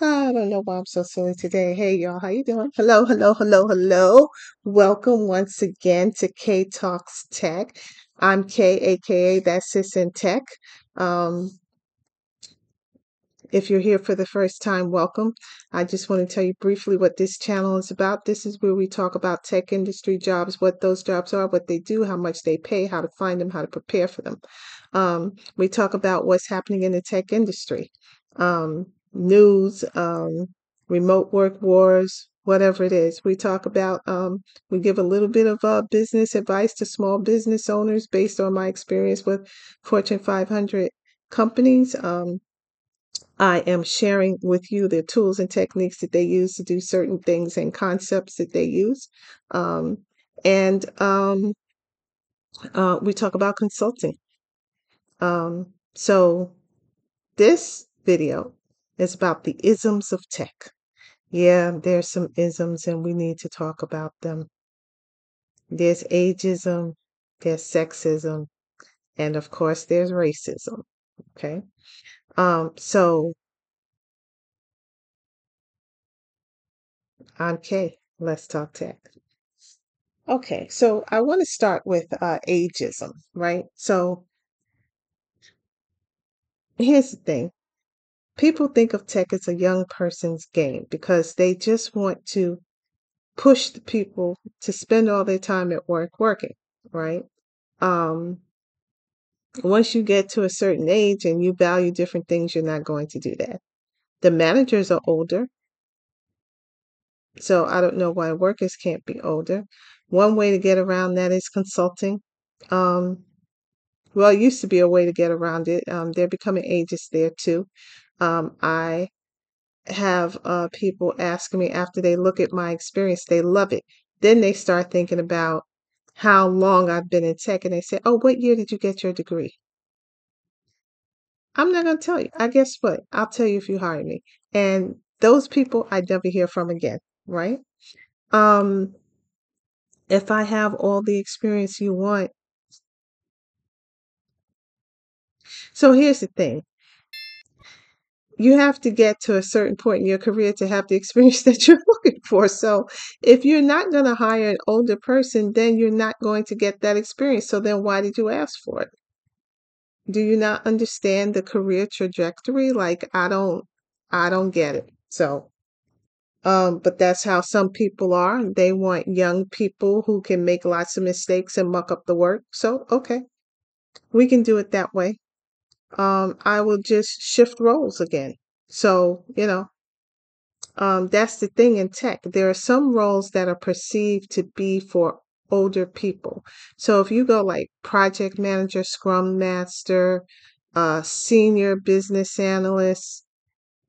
I don't know why I'm so silly today. Hey y'all, how you doing? Hello, hello, hello, hello. Welcome once again to K Talks Tech. I'm Kay, aka that's Sis in Tech. Um, if you're here for the first time, welcome. I just want to tell you briefly what this channel is about. This is where we talk about tech industry jobs, what those jobs are, what they do, how much they pay, how to find them, how to prepare for them. We talk about what's happening in the tech industry, news, remote work wars, whatever it is. We talk about, we give a little bit of business advice to small business owners based on my experience with Fortune 500 companies. I am sharing with you the tools and techniques that they use to do certain things and concepts that they use. Um, and we talk about consulting. So this video is about the isms of tech. Yeah, there's some isms and we need to talk about them. There's ageism, there's sexism, and of course there's racism. Okay. So I'm Kay. Let's talk tech. Okay, so I want to start with ageism, right? So here's the thing. People think of tech as a young person's game because they just want to push the people to spend all their time at work working, right? Um, Once you get to a certain age and you value different things, you're not going to do that. The managers are older, so I don't know why workers can't be older. One way to get around that is consulting. Um, Well, it used to be a way to get around it. They're becoming ageist there too. I have people asking me after they look at my experience, they love it. Then they start thinking about how long I've been in tech and they say, "Oh, what year did you get your degree?" I'm not going to tell you. I guess what? I'll tell you if you hire me. And those people I never hear from again, right? Um, if I have all the experience you want. So here's the thing. You have to get to a certain point in your career to have the experience that you're looking for. So if you're not going to hire an older person, then you're not going to get that experience. So then why did you ask for it? Do you not understand the career trajectory? Like I don't get it. So but that's how some people are. They want young people who can make lots of mistakes and muck up the work. So okay, we can do it that way. I will just shift roles again. So, that's the thing in tech. There are some roles that are perceived to be for older people. So if you go like project manager, scrum master, senior business analyst,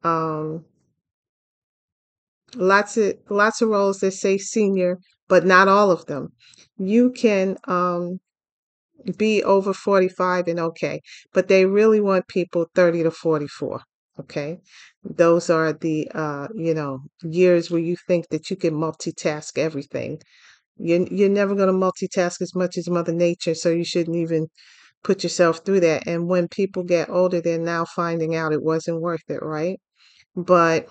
um, lots of roles that say senior, but not all of them. You can be over 45 and okay, but they really want people 30 to 44. Okay. Those are the, years where you think that you can multitask everything. You're never going to multitask as much as Mother Nature, so you shouldn't even put yourself through that. And when people get older, they're now finding out it wasn't worth it, right? But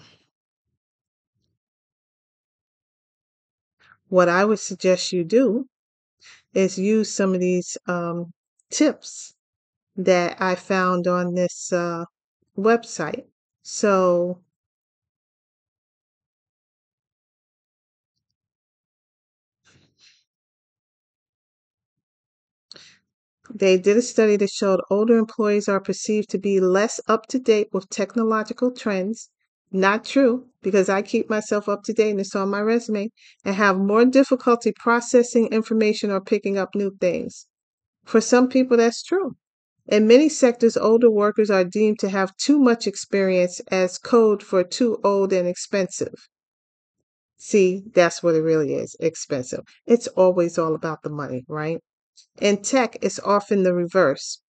what I would suggest you do is use some of these tips that I found on this website. So they did a study that showed older employees are perceived to be less up to date with technological trends. Not true, because I keep myself up to date and it's on my resume, and have more difficulty processing information or picking up new things. For some people, that's true. In many sectors, older workers are deemed to have too much experience as code for too old and expensive. See, that's what it really is, expensive. It's always all about the money, right? In tech, it's often the reverse.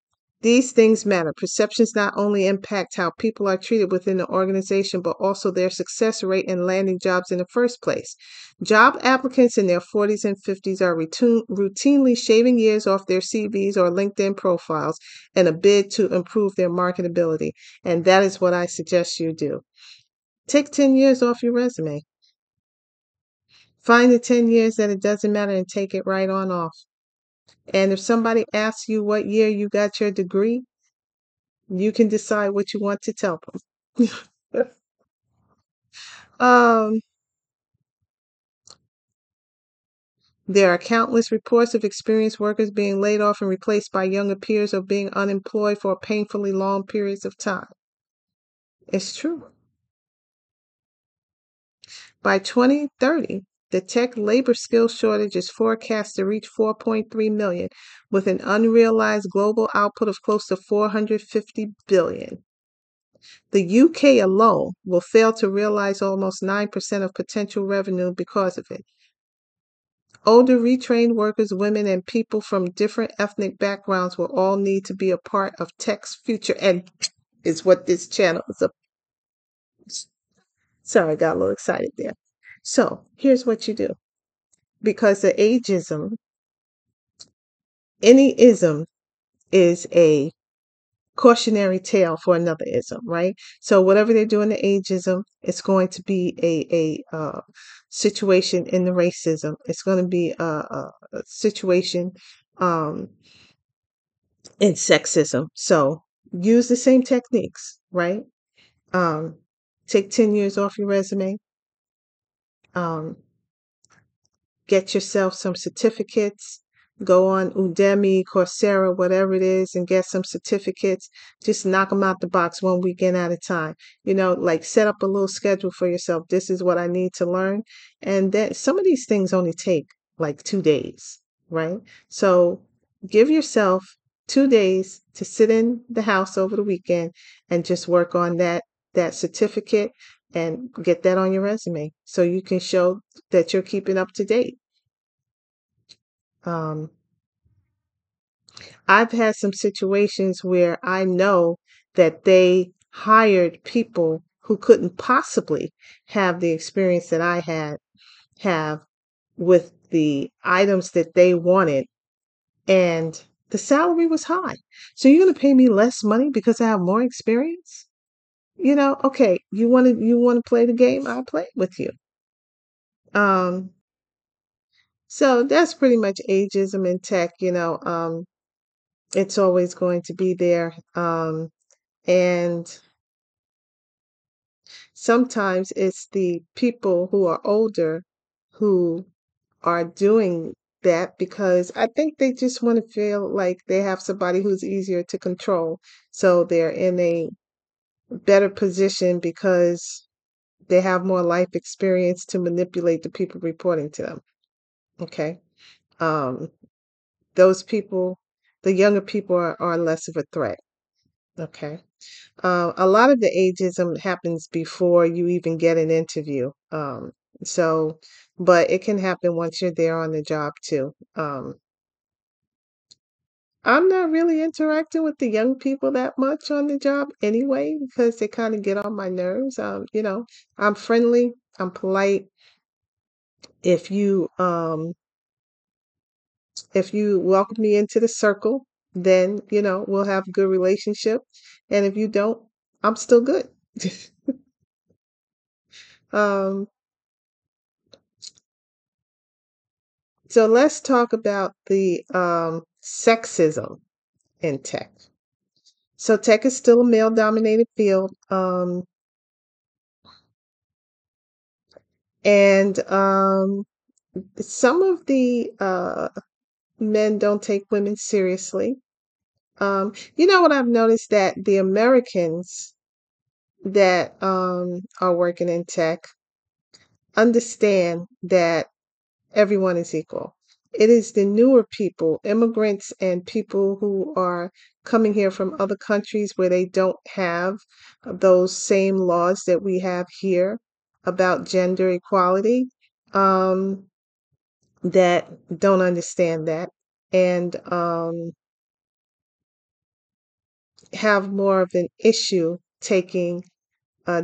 These things matter. Perceptions not only impact how people are treated within the organization, but also their success rate in landing jobs in the first place. Job applicants in their 40s and 50s are routinely shaving years off their CVs or LinkedIn profiles in a bid to improve their marketability. And that is what I suggest you do. Take 10 years off your resume. Find the 10 years that it doesn't matter and take it right on off. And if somebody asks you what year you got your degree, you can decide what you want to tell them. um, there are countless reports of experienced workers being laid off and replaced by younger peers or being unemployed for painfully long periods of time. It's true. By 2030, the tech labor skills shortage is forecast to reach 4.3 million, with an unrealized global output of close to 450 billion. The UK alone will fail to realize almost 9% of potential revenue because of it. Older retrained workers, women, and people from different ethnic backgrounds will all need to be a part of tech's future, and is what this channel is about. Sorry, I got a little excited there. So here's what you do. Because the ageism, any ism is a cautionary tale for another ism, right? So whatever they're doing the ageism, it's going to be a situation in the racism. It's going to be a situation um, in sexism. So use the same techniques, right? Um, take 10 years off your resume. Um, get yourself some certificates. Go on Udemy, Coursera, whatever it is, and get some certificates. Just knock them out the box one weekend at a time. Like set up a little schedule for yourself. This is what I need to learn. And then some of these things only take like 2 days, right? So give yourself 2 days to sit in the house over the weekend and just work on that certificate and get that on your resume so you can show that you're keeping up to date. Um, I've had some situations where I know that they hired people who couldn't possibly have the experience that I have with the items that they wanted, and the salary was high. So you're going to pay me less money because I have more experience? Okay, you want to play the game? I'll play it with you. Um, so that's pretty much ageism in tech. It's always going to be there. And sometimes it's the people who are older who are doing that because I think they just want to feel like they have somebody who's easier to control. So they're in a better position because they have more life experience to manipulate the people reporting to them. Okay. Um, those people, the younger people are less of a threat. Okay. A lot of the ageism happens before you even get an interview. So, but it can happen once you're there on the job too. I'm not really interacting with the young people that much on the job anyway, because they kind of get on my nerves. I'm friendly, I'm polite. If you, if you welcome me into the circle, then, we'll have a good relationship. And if you don't, I'm still good. Um, So let's talk about the sexism in tech. So tech is still a male-dominated field, and some of the men don't take women seriously. What I've noticed that the Americans that are working in tech understand that everyone is equal. It is the newer people, immigrants and people who are coming here from other countries where they don't have those same laws that we have here about gender equality, um, that don't understand that and have more of an issue taking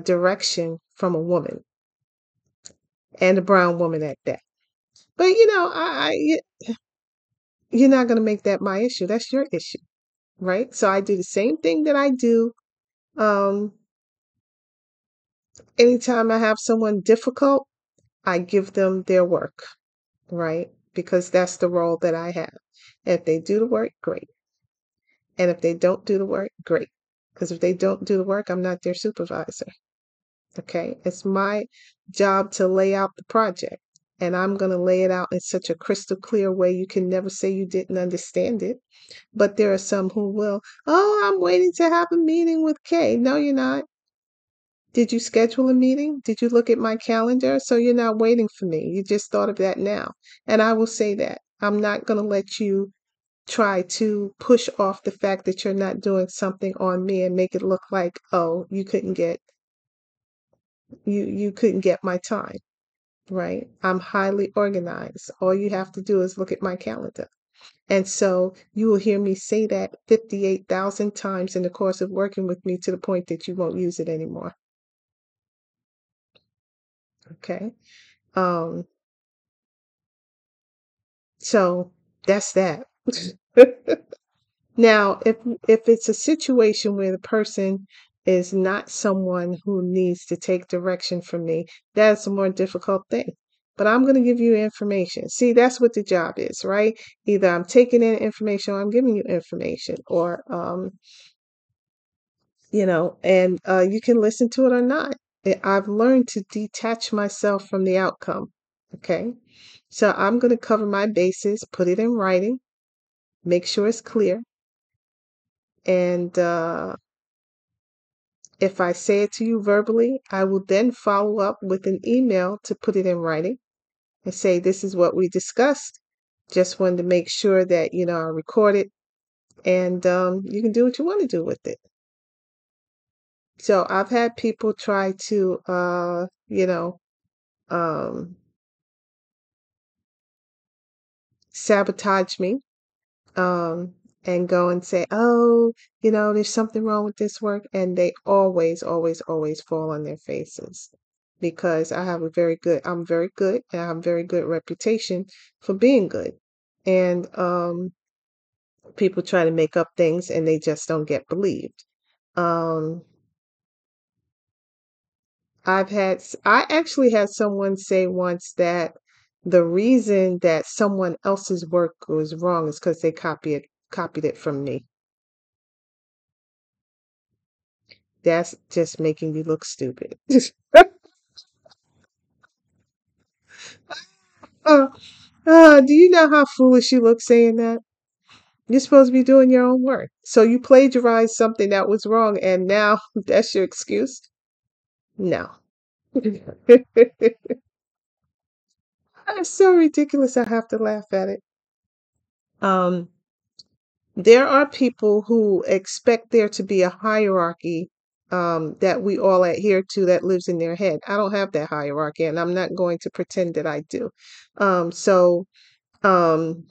direction from a woman and a brown woman at that. But you're not going to make that my issue. That's your issue, right? So I do the same thing that I do um, Anytime I have someone difficult, I give them their work, right? Because that's the role that I have. If they do the work, great. And if they don't do the work, great. Because if they don't do the work, I'm not their supervisor. Okay. It's my job to lay out the project. And I'm going to lay it out in such a crystal clear way you can never say you didn't understand it. But there are some who will, oh, I'm waiting to have a meeting with Kay. No, you're not. Did you schedule a meeting? Did you look at my calendar? So you're not waiting for me. You just thought of that now. And I will say that. I'm not going to let you try to push off the fact that you're not doing something on me and make it look like, oh, you couldn't get my time, right? I'm highly organized. All you have to do is look at my calendar. And so you will hear me say that 58,000 times in the course of working with me to the point that you won't use it anymore. Okay. Um, so that's that. Now, if it's a situation where the person is not someone who needs to take direction from me, that's a more difficult thing. But I'm going to give you information. See, that's what the job is, right? Either I'm taking in information or I'm giving you information, or and you can listen to it or not. I've learned to detach myself from the outcome. Okay. So I'm going to cover my bases, put it in writing, make sure it's clear. And if I say it to you verbally, I will then follow up with an email to put it in writing and say, this is what we discussed. Just wanted to make sure that, I record it, and you can do what you want to do with it. So I've had people try to, um, sabotage me, um, and go and say, oh, there's something wrong with this work. And they always, always, always fall on their faces because I'm very good and I have a very good reputation for being good. And people try to make up things and they just don't get believed. Um, I actually had someone say once that the reason that someone else's work was wrong is because they copied it from me. That's just making you look stupid. uh, do you know how foolish you look saying that? You're supposed to be doing your own work. So you plagiarized something that was wrong, and now that's your excuse? No. It's so ridiculous. I have to laugh at it. Um, there are people who expect there to be a hierarchy that we all adhere to that lives in their head. I don't have that hierarchy, and I'm not going to pretend that I do. So um,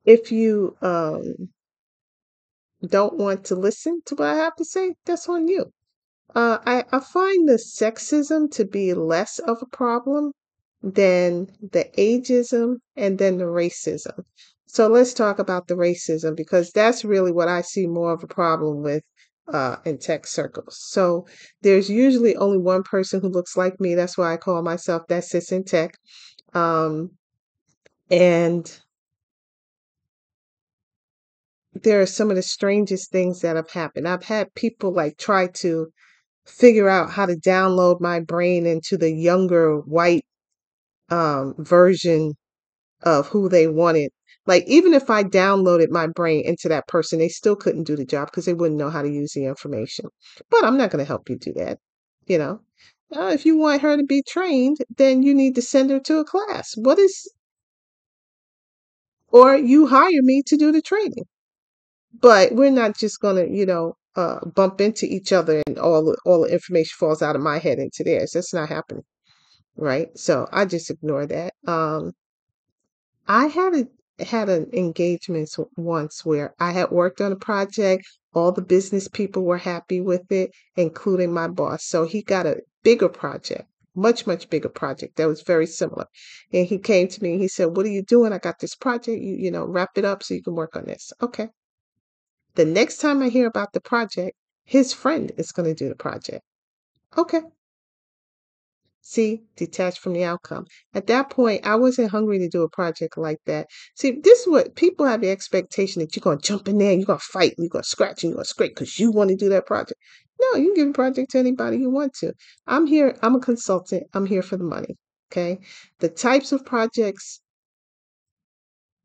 if you don't want to listen to what I have to say, that's on you. I find the sexism to be less of a problem than the ageism and then the racism. So let's talk about the racism because that's really what I see more of a problem with in tech circles. So there's usually only one person who looks like me. That's why I call myself that sis in tech. Um, and there are some of the strangest things that have happened. I've had people like try to figure out how to download my brain into the younger white version of who they wanted. Like, even if I downloaded my brain into that person, they still couldn't do the job because they wouldn't know how to use the information. But I'm not going to help you do that. You know, if you want her to be trained, then you need to send her to a class. Or you hire me to do the training. But we're not just going to, bump into each other and all the information falls out of my head into theirs. That's not happening, right? So I just ignore that. I had an engagement once where I had worked on a project. All the business people were happy with it, including my boss. So he got a bigger project, much, much bigger project that was very similar. And he came to me and he said, "What are you doing? I got this project. Wrap it up so you can work on this." Okay. The next time I hear about the project, his friend is going to do the project. Okay. See, detached from the outcome. At that point, I wasn't hungry to do a project like that. See, this is what people have the expectation that you're going to jump in there and you're going to fight, you're going to scratch, and you're going to scrape because you want to do that project. No, you can give a project to anybody you want to. I'm here, I'm a consultant, I'm here for the money. Okay. The types of projects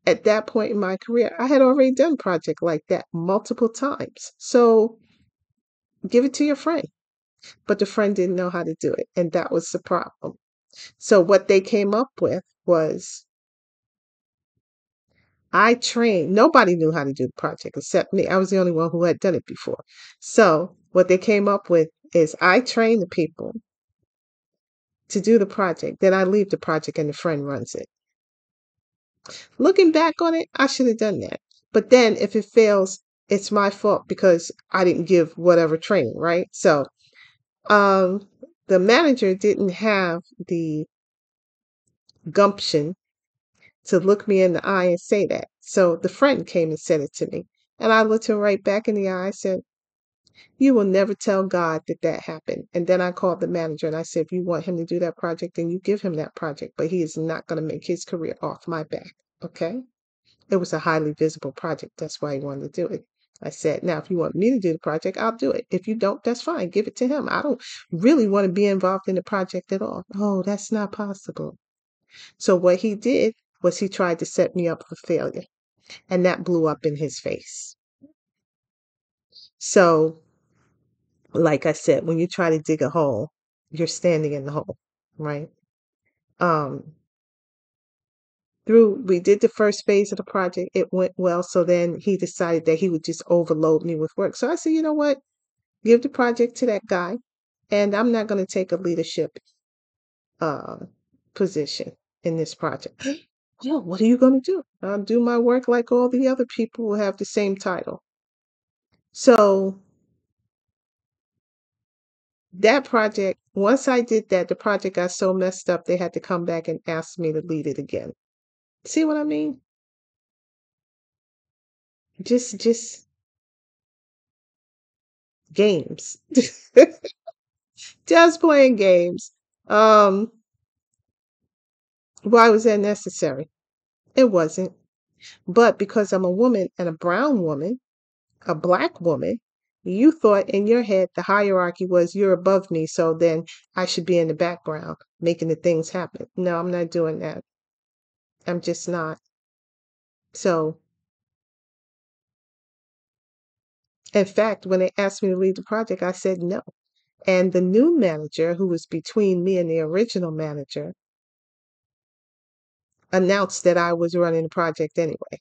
at that point in my career, I had already done project like that multiple times. So give it to your friend. But the friend didn't know how to do it. And that was the problem. So what they came up with was I trained, nobody knew how to do the project except me. I was the only one who had done it before. So what they came up with is I train the people to do the project. Then I leave the project and the friend runs it. Looking back on it, I should have done that. But then if it fails, it's my fault because I didn't give whatever training, right? So um the manager didn't have the gumption to look me in the eye and say that. So the friend came and said it to me. And I looked him right back in the eye. I said, "You will never tell God that that happened." And then I called the manager and I said, "If you want him to do that project, then you give him that project. But he is not going to make his career off my back." Okay. It was a highly visible project. That's why he wanted to do it. I said, "Now, if you want me to do the project, I'll do it. If you don't, that's fine. Give it to him. I don't really want to be involved in the project at all." "Oh, that's not possible." So what he did was he tried to set me up for failure, and that blew up in his face. So, like I said, when you try to dig a hole, you're standing in the hole, right? Um, we did the first phase of the project. It went well. So then he decided that he would just overload me with work. So I said, "You know what? Give the project to that guy, and I'm not going to take a leadership uh, position in this project." "Well, what are you going to do?" "I'll do my work like all the other people who have the same title." So that project, once I did that, the project got so messed up, they had to come back and ask me to lead it again. See what I mean? Just games. Just playing games. Um, why was that necessary? It wasn't. But because I'm a woman and a brown woman, a black woman, you thought in your head the hierarchy was you're above me, so then I should be in the background making the things happen. No, I'm not doing that. I'm just not. So, in fact, when they asked me to lead the project, I said no. And the new manager, who was between me and the original manager, announced that I was running the project anyway.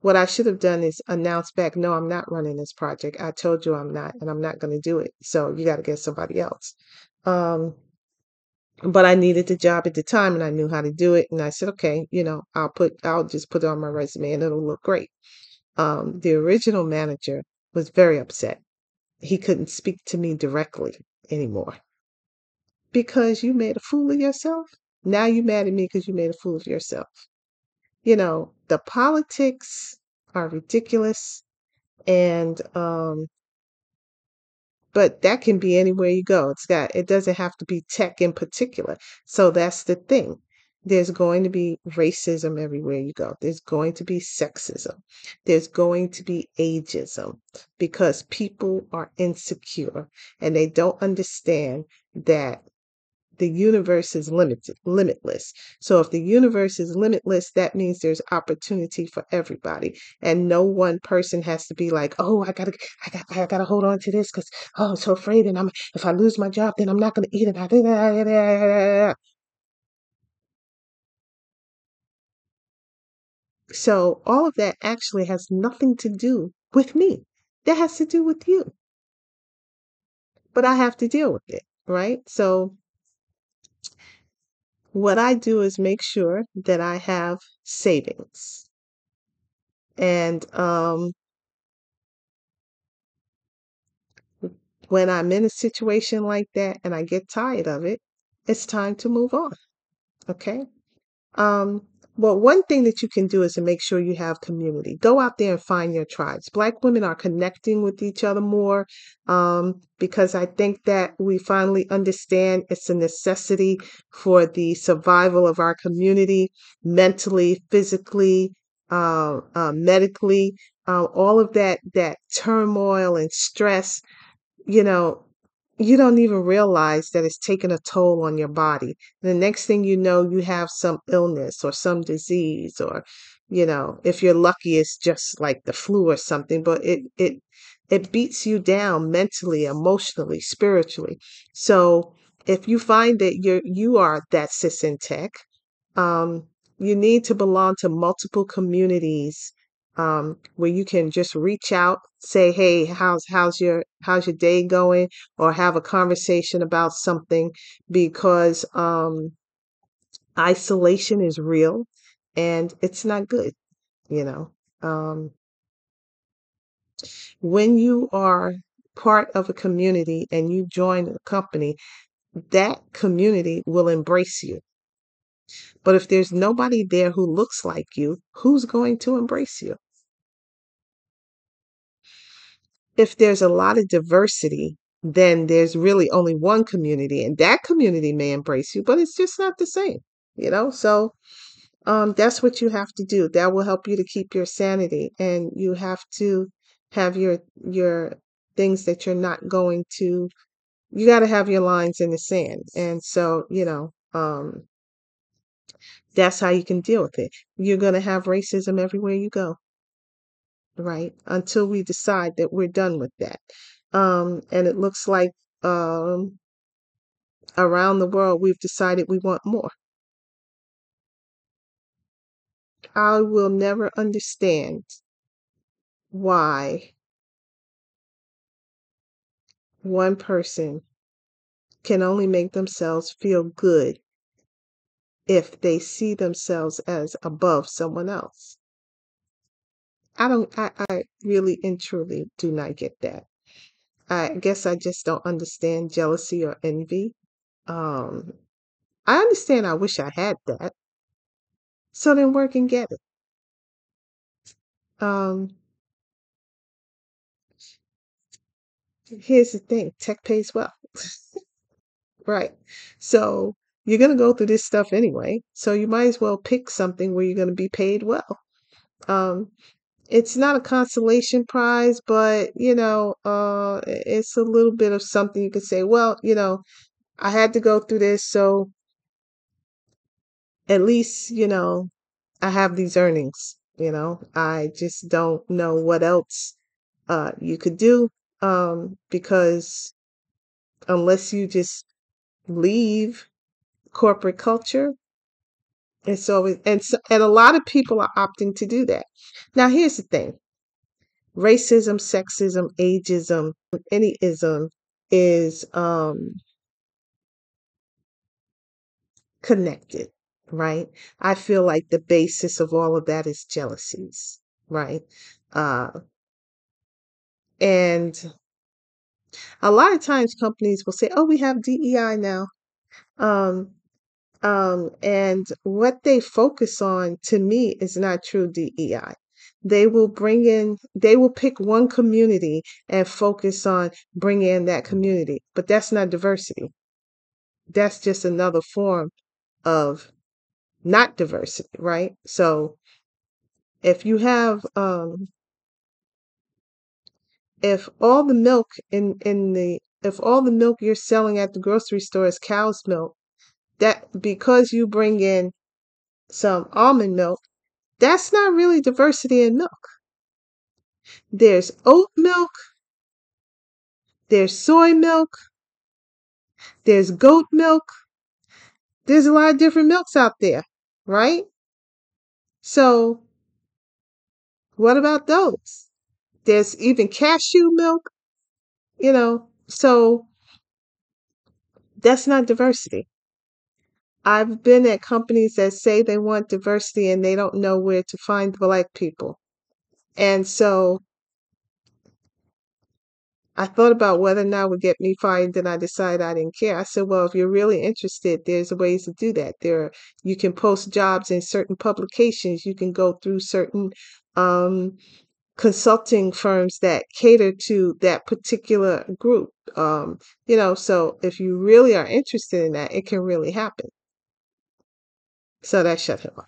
What I should have done is announce back, "No, I'm not running this project. I told you I'm not, and I'm not going to do it. So you got to get somebody else." Um, but I needed the job at the time and I knew how to do it. And I said, "Okay, I'll just put it on my resume and it'll look great." The original manager was very upset. He couldn't speak to me directly anymore because you made a fool of yourself. Now you mad at me because you made a fool of yourself. The politics are ridiculous, and but that can be anywhere you go. It doesn't have to be tech in particular. So that's the thing. There's going to be racism everywhere you go. There's going to be sexism. There's going to be ageism because people are insecure and they don't understand that the universe is limitless. So if the universe is limitless, that means there's opportunity for everybody. And no one person has to be like, "Oh, I gotta hold on to this because I'm so afraid and if I lose my job, then I'm not gonna eat it." So all of that actually has nothing to do with me. That has to do with you. But I have to deal with it, right? So what I do is make sure that I have savings. And when I'm in a situation like that and I get tired of it, it's time to move on. Okay. Um, Well, one thing that you can do is to make sure you have community. Go out there and find your tribes. Black women are connecting with each other more, because I think that we finally understand it's a necessity for the survival of our community, mentally, physically, medically, all of that turmoil and stress, you know, you don't even realize that it's taking a toll on your body. The next thing you know, you have some illness or some disease, or, if you're lucky, it's just like the flu or something, but it beats you down mentally, emotionally, spiritually. So if you find that you are that cis in tech, um, you need to belong to multiple communities, where you can just reach out, say, "Hey, how's your day going?" or have a conversation about something, because isolation is real and it's not good. You know, um, when you are part of a community and you join a company, that community will embrace you. But if there's nobody there who looks like you, who's going to embrace you? If there's a lot of diversity, then there's really only one community, and that community may embrace you, but it's just not the same. So that's what you have to do. That will help you to keep your sanity, and you have to have your things that you're not going to. You got to have your lines in the sand, and so that's how you can deal with it. You're going to have racism everywhere you go, right? Until we decide that we're done with that. And it looks like um, around the world we've decided we want more. I will never understand why one person can only make themselves feel good if they see themselves as above someone else. I really and truly do not get that. I guess I just don't understand jealousy or envy. Um, I understand I wish I had that. So then work and get it. Um, Here's the thing, tech pays well. Right. So you're going to go through this stuff anyway. So you might as well pick something where you're going to be paid well. Um, it's not a consolation prize, but it's a little bit of something you could say, well, I had to go through this, so at least, I have these earnings. I just don't know what else you could do, because unless you just leave corporate culture, it's always and a lot of people are opting to do that. Now, here's the thing: racism, sexism, ageism, any ism is connected, right? I feel like the basis of all of that is jealousies, right? Uh, and a lot of times companies will say, "Oh, we have DEI now." Um, and what they focus on, to me, is not true DEI. They will pick one community and focus on bringing in that community, but that's not diversity. That's just another form of not diversity, right? So if you have, if all the milk if all the milk you're selling at the grocery store is cow's milk, that because you bring in some almond milk, that's not really diversity in milk. There's oat milk, there's soy milk, there's goat milk. There's a lot of different milks out there, right? So, what about those? There's even cashew milk, so that's not diversity. I've been at companies that say they want diversity and they don't know where to find Black people. And so I thought about whether or not it would get me fired, then I decided I didn't care. I said, well, if you're really interested, there's ways to do that. You can post jobs in certain publications. You can go through certain um, consulting firms that cater to that particular group. So if you really are interested in that, it can really happen. So that shut him up.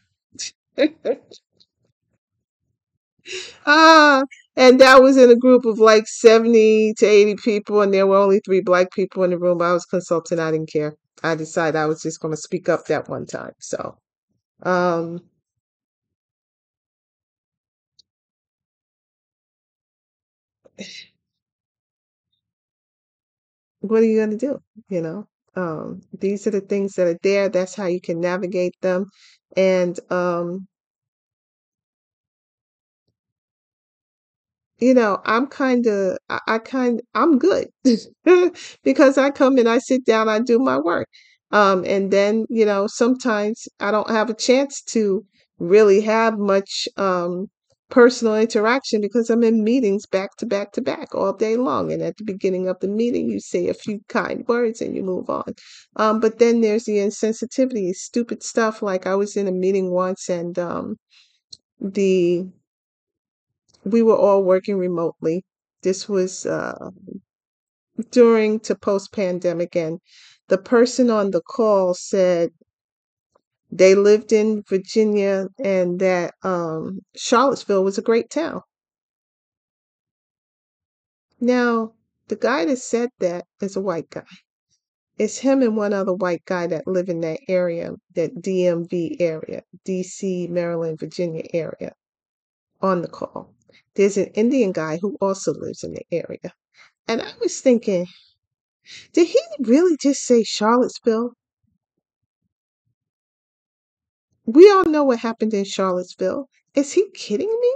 Ah, and that was in a group of like 70 to 80 people, and there were only three black people in the room. I was consulting. I didn't care. I decided I was just going to speak up that one time. So, um, what are you going to do? You know, these are the things that are there. That's how you can navigate them. And I'm good because I come and I sit down, I do my work. And then, sometimes I don't have a chance to really have much personal interaction because I'm in meetings back to back to back all day long. And at the beginning of the meeting, you say a few kind words and you move on. But then there's the insensitivity, stupid stuff. Like I was in a meeting once and the we were all working remotely. This was during to post pandemic, and the person on the call said they lived in Virginia and that Charlottesville was a great town. Now, the guy that said that is a white guy. It's him and one other white guy that live in that area, that DMV area, DC, Maryland, Virginia area, on the call. There's an Indian guy who also lives in the area. And I was thinking, did he really just say Charlottesville? We all know what happened in Charlottesville. Is he kidding me?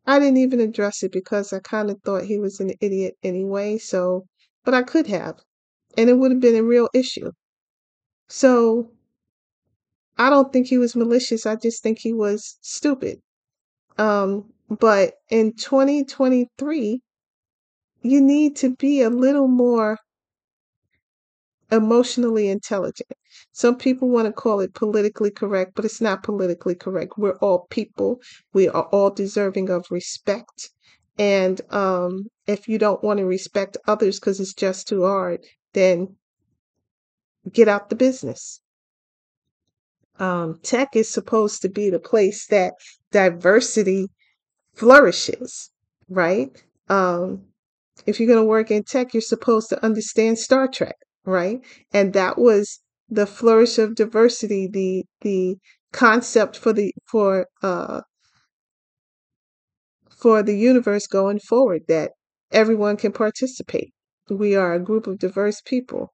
I didn't even address it because I kind of thought he was an idiot anyway, but I could have, and it would have been a real issue. So I don't think he was malicious. I just think he was stupid. But in 2023, you need to be a little more emotionally intelligent. Some people want to call it politically correct, but it's not politically correct. We're all people. We are all deserving of respect. And if you don't want to respect others because it's just too hard, then get out the business. Tech is supposed to be the place that diversity flourishes, right? Um, if you're going to work in tech, you're supposed to understand Star Trek, right? And that was the flourish of diversity, the concept for the universe going forward, that everyone can participate. We are a group of diverse people,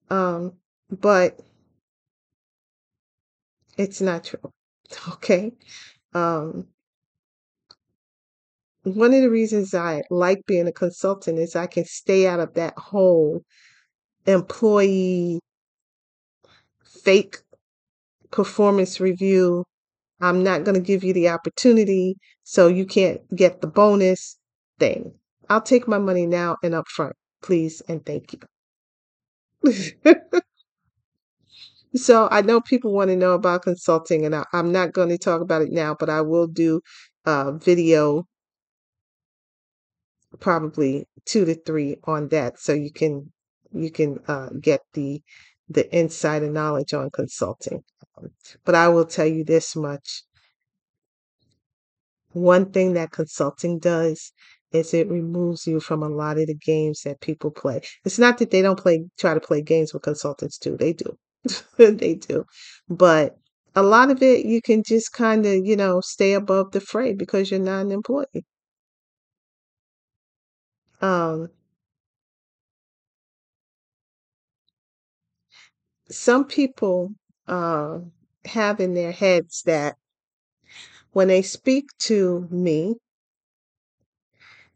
but it's not true. Okay. Um, One of the reasons I like being a consultant is I can stay out of that whole employee fake performance review. I'm not going to give you the opportunity, so you can't get the bonus thing. I'll take my money now and upfront, please, and thank you. So I know people want to know about consulting, and I'm not going to talk about it now, but I will do video, probably 2 to 3 on that, so you can get the insider knowledge on consulting. But I will tell you this much: one thing that consulting does is it removes you from a lot of the games that people play. It's not that they don't try to play games with consultants too. They do. They do. But a lot of it you can just kind of, stay above the fray because you're not an employee. Um, some people uh, have in their heads that when they speak to me,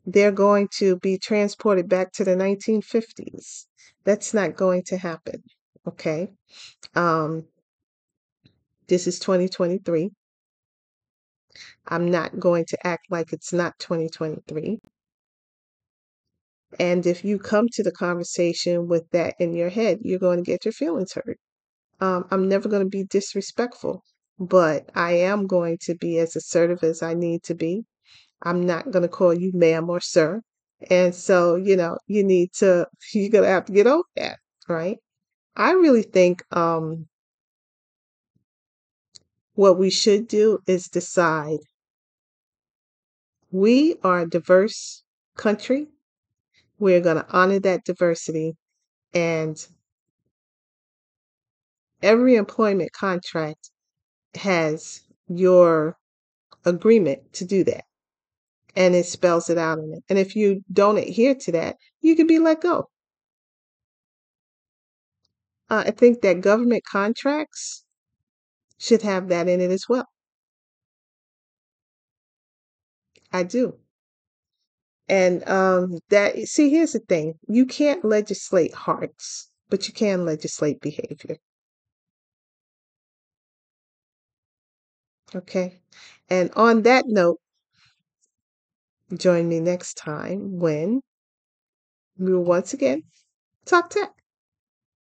they're going to be transported back to the 1950s. That's not going to happen. Okay. Um, this is 2023. I'm not going to act like it's not 2023. And if you come to the conversation with that in your head, you're going to get your feelings hurt. I'm never going to be disrespectful, but I am going to be as assertive as I need to be. I'm not going to call you ma'am or sir. And so, you're going to have to get over that, right? I really think what we should do is decide we are a diverse country. We're going to honor that diversity, and every employment contract has your agreement to do that, and it spells it out in it. And if you don't adhere to that, you can be let go. I think that government contracts should have that in it as well. I do. And here's the thing: you can't legislate hearts, but you can legislate behavior. Okay. And on that note, join me next time when we will once again talk tech.